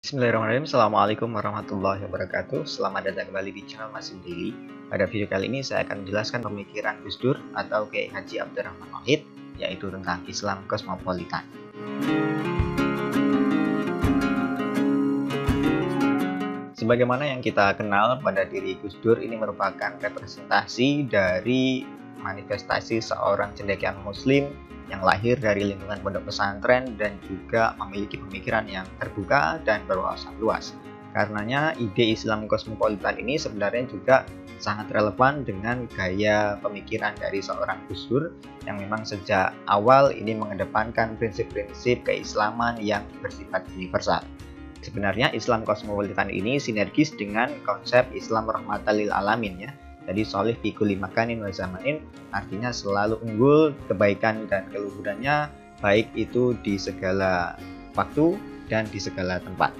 Bismillahirrahmanirrahim. Assalamualaikum warahmatullahi wabarakatuh. Selamat datang kembali di channel Masih Daily. Pada video kali ini saya akan menjelaskan pemikiran Gus Dur atau Kiai Haji Abdurrahman Wahid, yaitu tentang Islam kosmopolitan. Sebagaimana yang kita kenal, pada diri Gus Dur ini merupakan representasi dari manifestasi seorang cendekiawan muslim yang lahir dari lingkungan pondok pesantren dan juga memiliki pemikiran yang terbuka dan berwawasan luas. Karenanya ide Islam kosmopolitan ini sebenarnya juga sangat relevan dengan gaya pemikiran dari seorang Gus Dur yang memang sejak awal ini mengedepankan prinsip-prinsip keislaman yang bersifat universal. Sebenarnya Islam kosmopolitan ini sinergis dengan konsep Islam rahmatan lil alamin ya. Jadi solih fi kulli makanin wa zamanin, artinya selalu unggul kebaikan dan keluhurannya baik itu di segala waktu dan di segala tempat.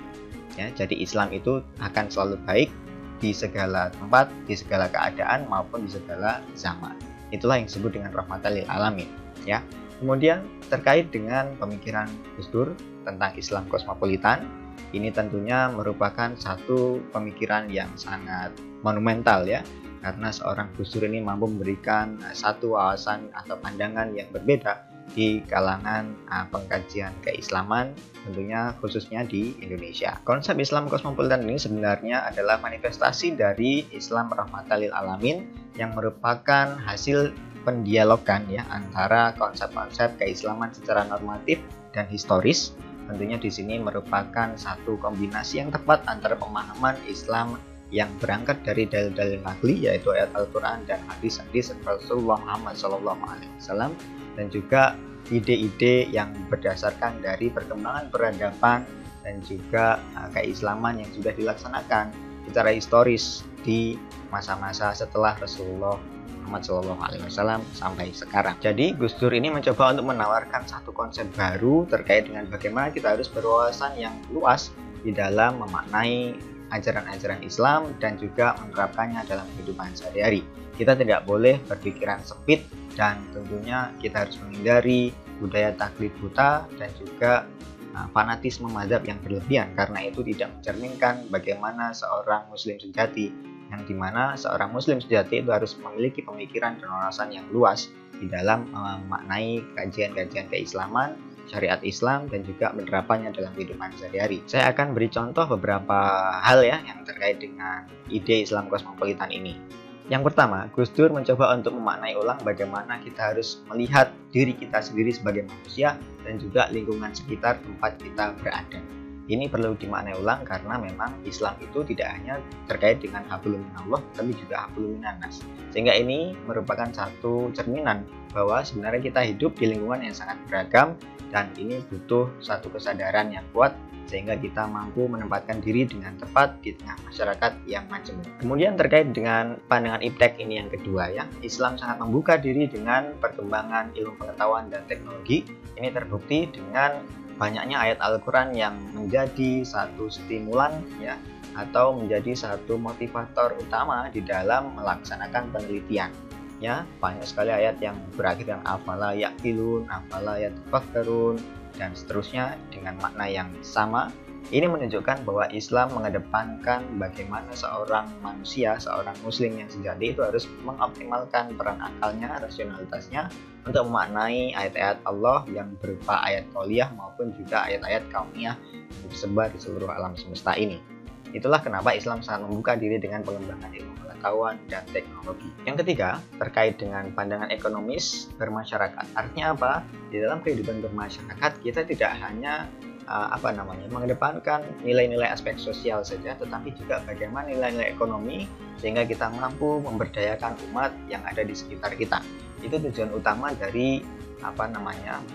Ya, jadi Islam itu akan selalu baik di segala tempat, di segala keadaan maupun di segala zaman. Itulah yang disebut dengan rahmatan lil alamin. Ya. Kemudian terkait dengan pemikiran Gus Dur tentang Islam kosmopolitan, ini tentunya merupakan satu pemikiran yang sangat monumental ya. Karena seorang Gus Dur ini mampu memberikan satu wawasan atau pandangan yang berbeda di kalangan pengkajian keislaman, tentunya khususnya di Indonesia. Konsep Islam kosmopolitan ini sebenarnya adalah manifestasi dari Islam rahmatan lil alamin yang merupakan hasil pendialogan ya antara konsep-konsep keislaman secara normatif dan historis. Tentunya di sini merupakan satu kombinasi yang tepat antara pemahaman Islam yang berangkat dari dalil-dalil naqli yaitu ayat Al-Quran dan hadis-hadis Rasulullah Muhammad SAW dan juga ide-ide yang berdasarkan dari perkembangan peradaban dan juga keislaman yang sudah dilaksanakan secara historis di masa-masa setelah Rasulullah Muhammad SAW sampai sekarang. Jadi Gus Dur ini mencoba untuk menawarkan satu konsep baru terkait dengan bagaimana kita harus berwawasan yang luas di dalam memaknai ajaran-ajaran Islam dan juga menerapkannya dalam kehidupan sehari-hari. Kita tidak boleh berpikiran sempit dan tentunya kita harus menghindari budaya taklid buta dan juga fanatisme mazhab yang berlebihan, karena itu tidak mencerminkan bagaimana seorang muslim sejati, yang dimana seorang muslim sejati itu harus memiliki pemikiran dan wawasan yang luas di dalam memaknai kajian-kajian keislaman, syariat Islam dan juga penerapannya dalam kehidupan sehari-hari. Saya akan beri contoh beberapa hal ya yang terkait dengan ide Islam kosmopolitan ini. Yang pertama, Gus Dur mencoba untuk memaknai ulang bagaimana kita harus melihat diri kita sendiri sebagai manusia dan juga lingkungan sekitar tempat kita berada. Ini perlu dimaknai ulang karena memang Islam itu tidak hanya terkait dengan hablum minallah, tapi juga hablum minannas. Sehingga ini merupakan satu cerminan bahwa sebenarnya kita hidup di lingkungan yang sangat beragam dan ini butuh satu kesadaran yang kuat sehingga kita mampu menempatkan diri dengan tepat di tengah masyarakat yang majemuk. Kemudian terkait dengan pandangan iptek ini yang kedua ya, Islam sangat membuka diri dengan perkembangan ilmu pengetahuan dan teknologi. Ini terbukti dengan banyaknya ayat Al-Quran yang menjadi satu stimulan ya atau menjadi satu motivator utama di dalam melaksanakan penelitian. Ya, banyak sekali ayat yang berakhir dengan afala yaqilun, afala yatafakkarun dan seterusnya dengan makna yang sama. Ini menunjukkan bahwa Islam mengedepankan bagaimana seorang manusia, seorang muslim yang sejati itu harus mengoptimalkan peran akalnya, rasionalitasnya untuk memaknai ayat-ayat Allah yang berupa ayat qauliyah maupun juga ayat-ayat kauniyah yang tersebar di seluruh alam semesta ini. Itulah kenapa Islam sangat membuka diri dengan pengembangan ilmu pengetahuan dan teknologi. Yang ketiga, terkait dengan pandangan ekonomis bermasyarakat. Artinya apa? Di dalam kehidupan bermasyarakat kita tidak hanya mengedepankan nilai-nilai aspek sosial saja, tetapi juga bagaimana nilai-nilai ekonomi sehingga kita mampu memberdayakan umat yang ada di sekitar kita. Itu tujuan utama dari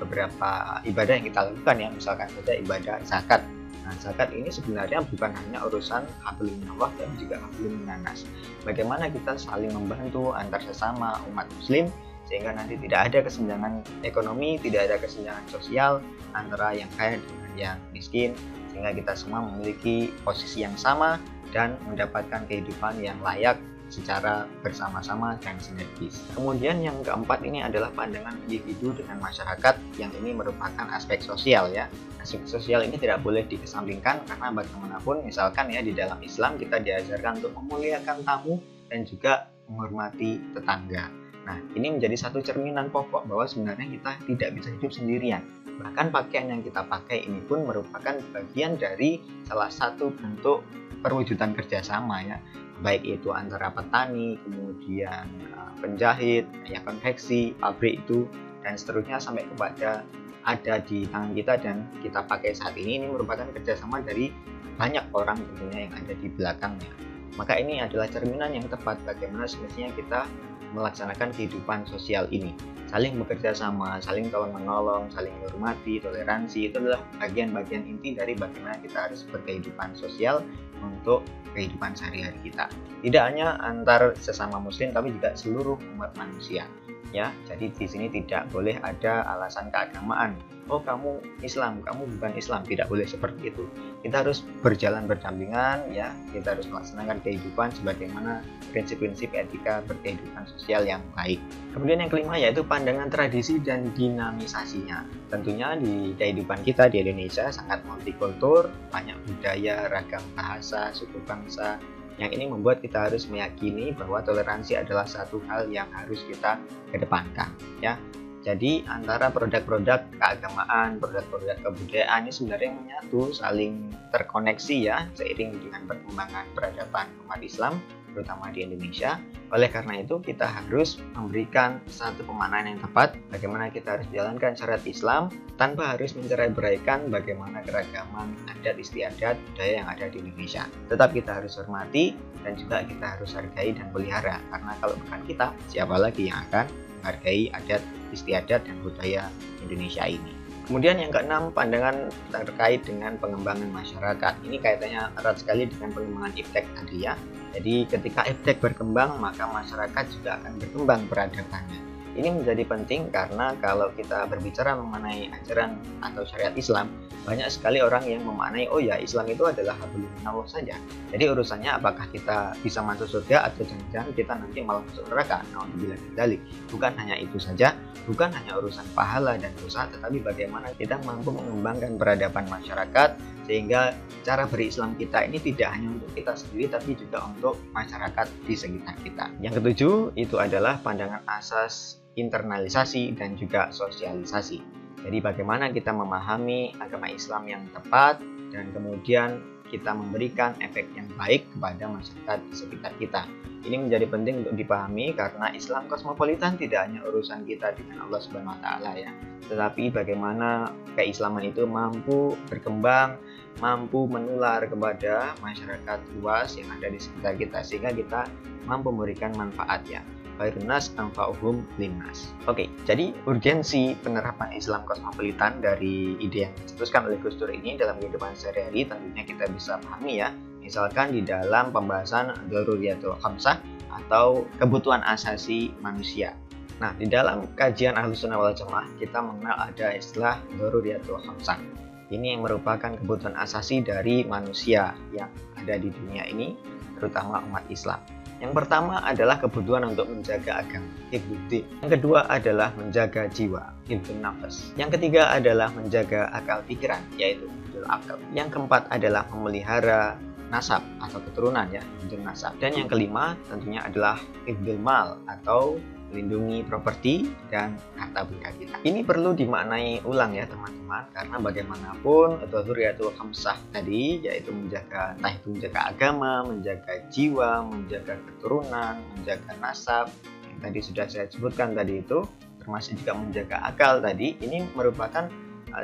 beberapa ibadah yang kita lakukan ya, misalkan saja ibadah zakat. Nah, zakat ini sebenarnya bukan hanya urusan hablum minallah dan juga hablum minannas. Bagaimana kita saling membantu antar sesama umat muslim sehingga nanti tidak ada kesenjangan ekonomi, tidak ada kesenjangan sosial antara yang kaya dengan yang miskin, sehingga kita semua memiliki posisi yang sama dan mendapatkan kehidupan yang layak secara bersama-sama dan sinergis. Kemudian yang keempat ini adalah pandangan individu dengan masyarakat, yang ini merupakan aspek sosial ya. Aspek sosial ini tidak boleh dikesampingkan karena bagaimanapun misalkan ya di dalam Islam kita diajarkan untuk memuliakan tamu dan juga menghormati tetangga. Nah, ini menjadi satu cerminan pokok bahwa sebenarnya kita tidak bisa hidup sendirian. Bahkan pakaian yang kita pakai ini pun merupakan bagian dari salah satu bentuk perwujudan kerjasama ya, baik itu antara petani, kemudian penjahit, ya konveksi, pabrik itu, dan seterusnya sampai kepada ada di tangan kita dan kita pakai saat ini merupakan kerjasama dari banyak orang tentunya yang ada di belakangnya. Maka ini adalah cerminan yang tepat bagaimana semestinya kita melaksanakan kehidupan sosial ini. Saling bekerja sama, saling tolong-menolong, saling menghormati, toleransi, itu adalah bagian-bagian inti dari bagaimana kita harus berkehidupan sosial untuk kehidupan sehari-hari kita. Tidak hanya antar sesama muslim, tapi juga seluruh umat manusia. Ya, jadi di sini tidak boleh ada alasan keagamaan. Oh, kamu Islam, kamu bukan Islam, tidak boleh seperti itu. Kita harus berjalan berdampingan ya, kita harus melaksanakan kehidupan sebagaimana prinsip-prinsip etika berkehidupan sosial yang baik. Kemudian yang kelima yaitu pandangan tradisi dan dinamisasinya. Tentunya di kehidupan kita di Indonesia sangat multikultur, banyak budaya, ragam bahasa, suku bangsa. Yang ini membuat kita harus meyakini bahwa toleransi adalah satu hal yang harus kita kedepankan ya. Jadi antara produk-produk keagamaan, produk-produk kebudayaan ini sebenarnya menyatu, saling terkoneksi ya, seiring dengan perkembangan peradaban umat Islam terutama di Indonesia. Oleh karena itu kita harus memberikan satu pemaknaan yang tepat bagaimana kita harus jalankan syariat Islam tanpa harus mencerai-beraikan bagaimana keragaman adat istiadat budaya yang ada di Indonesia. Tetap kita harus hormati dan juga kita harus hargai dan pelihara, karena kalau bukan kita, siapa lagi yang akan menghargai adat istiadat dan budaya Indonesia ini. Kemudian yang keenam, pandangan terkait dengan pengembangan masyarakat. Ini kaitannya erat sekali dengan pengembangan iptek tadi ya. Jadi ketika iptek berkembang, maka masyarakat juga akan berkembang peradabannya. Ini menjadi penting karena kalau kita berbicara mengenai ajaran atau syariat Islam, banyak sekali orang yang memaknai, oh ya Islam itu adalah hablum minallah saja. Jadi urusannya apakah kita bisa masuk surga atau jangan-jangan kita nanti malah masuk neraka. Nauzubillah min dzalik. Bukan hanya itu saja, bukan hanya urusan pahala dan dosa, tetapi bagaimana kita mampu mengembangkan peradaban masyarakat sehingga cara berislam kita ini tidak hanya untuk kita sendiri tapi juga untuk masyarakat di sekitar kita. Yang ketujuh itu adalah pandangan asas internalisasi dan juga sosialisasi. Jadi bagaimana kita memahami agama Islam yang tepat dan kemudian kita memberikan efek yang baik kepada masyarakat di sekitar kita. Ini menjadi penting untuk dipahami karena Islam kosmopolitan tidak hanya urusan kita dengan Allah Subhanahu wa taala ya, tetapi bagaimana keislaman itu mampu berkembang, mampu menular kepada masyarakat luas yang ada di sekitar kita sehingga kita mampu memberikan manfaat ya. Khairunas anfa'uhum linnas. Oke, jadi urgensi penerapan Islam kosmopolitan dari ide yang dicetuskan oleh Gus Dur ini dalam kehidupan sehari-hari tentunya kita bisa pahami ya. Misalkan di dalam pembahasan Daruriyatul Khamsah atau kebutuhan asasi manusia. Nah, di dalam kajian Ahlussunnah wal Jamaah kita mengenal ada istilah Daruriyatul Khamsah. Ini yang merupakan kebutuhan asasi dari manusia yang ada di dunia ini, terutama umat Islam. Yang pertama adalah kebutuhan untuk menjaga agama, hifdzuddin. Yang kedua adalah menjaga jiwa, hifdzun nafas. Yang ketiga adalah menjaga akal pikiran, yaitu hifdzul akal. Yang keempat adalah memelihara nasab atau keturunan ya, hifdzun nasab. Dan yang kelima tentunya adalah hifdzul mal atau melindungi properti dan harta benda kita. Ini perlu dimaknai ulang ya teman-teman, karena bagaimanapun Daruriyatul Khamsah tadi yaitu menjaga, entah itu menjaga agama, menjaga jiwa, menjaga keturunan, menjaga nasab yang tadi sudah saya sebutkan tadi itu, termasuk juga menjaga akal tadi, ini merupakan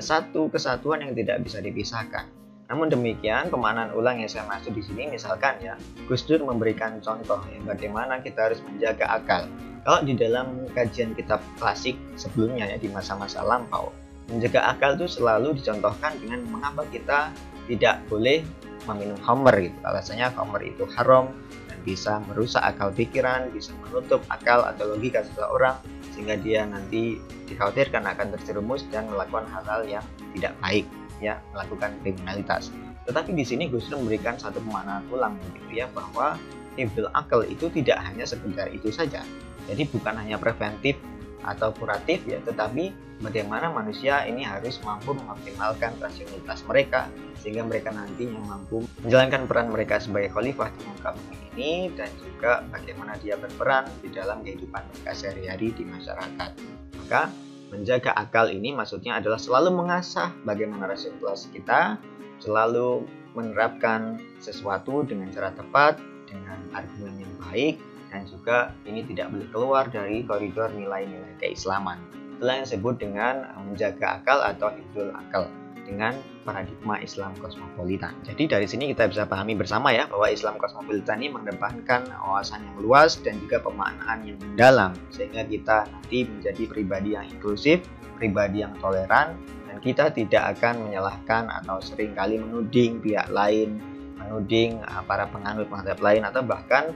satu kesatuan yang tidak bisa dipisahkan. Namun demikian, pemaknaan ulang yang saya maksud di sini misalkan ya, Gus Dur memberikan contoh ya, bagaimana kita harus menjaga akal. Kalau di dalam kajian kitab klasik sebelumnya ya di masa-masa lampau, menjaga akal itu selalu dicontohkan dengan mengapa kita tidak boleh meminum khamr gitu. Alasannya khamr itu haram dan bisa merusak akal pikiran, bisa menutup akal atau logika seseorang sehingga dia nanti dikhawatirkan akan terjerumus dan melakukan hal-hal yang tidak baik ya, melakukan kriminalitas. Tetapi di sini Gus Dur memberikan satu pemaknaan ulang begitu ya, bahwa hifdzul akal itu tidak hanya sekedar itu saja. Jadi bukan hanya preventif atau kuratif ya, tetapi bagaimana manusia ini harus mampu mengoptimalkan rasionalitas mereka sehingga mereka nantinya mampu menjalankan peran mereka sebagai khalifah di muka bumi ini, dan juga bagaimana dia berperan di dalam kehidupan mereka sehari-hari di masyarakat. Maka menjaga akal ini maksudnya adalah selalu mengasah bagaimana rasionalitas kita, selalu menerapkan sesuatu dengan cara tepat, dengan argumen yang baik, dan juga ini tidak boleh keluar dari koridor nilai-nilai keislaman. Itulah yang disebut dengan menjaga akal atau hifdzul akal dengan paradigma Islam kosmopolitan. Jadi dari sini kita bisa pahami bersama ya bahwa Islam kosmopolitan ini mengedepankan wawasan yang luas dan juga pemaknaan yang mendalam, sehingga kita nanti menjadi pribadi yang inklusif, pribadi yang toleran, dan kita tidak akan menyalahkan atau seringkali menuding pihak lain, menuding para penganut mazhab lain, atau bahkan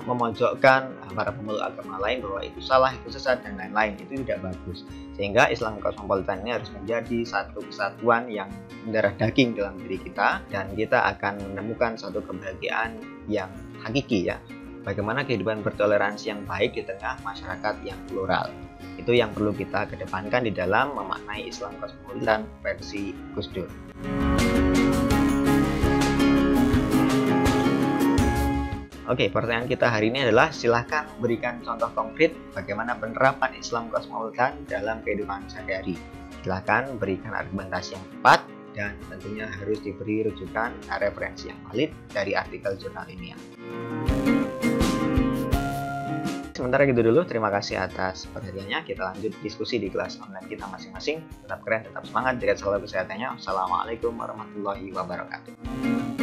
memojokkan para pemeluk agama lain bahwa itu salah, itu sesat, dan lain-lain. Itu tidak bagus. Sehingga Islam kosmopolitan ini harus menjadi satu kesatuan yang mendarah daging dalam diri kita, dan kita akan menemukan satu kebahagiaan yang hakiki ya. Bagaimana kehidupan bertoleransi yang baik di tengah masyarakat yang plural. Itu yang perlu kita kedepankan di dalam memaknai Islam kosmopolitan versi Gus Dur. Oke, pertanyaan kita hari ini adalah silahkan berikan contoh konkret bagaimana penerapan Islam kosmopolitan dalam kehidupan sehari-hari. Silahkan berikan argumentasi yang tepat dan tentunya harus diberi rujukan referensi yang valid dari artikel jurnal ilmiah. Sementara gitu dulu, terima kasih atas perhatiannya. Kita lanjut diskusi di kelas online kita masing-masing. Tetap keren, tetap semangat, jaga selalu kesehatannya. Wassalamualaikum warahmatullahi wabarakatuh.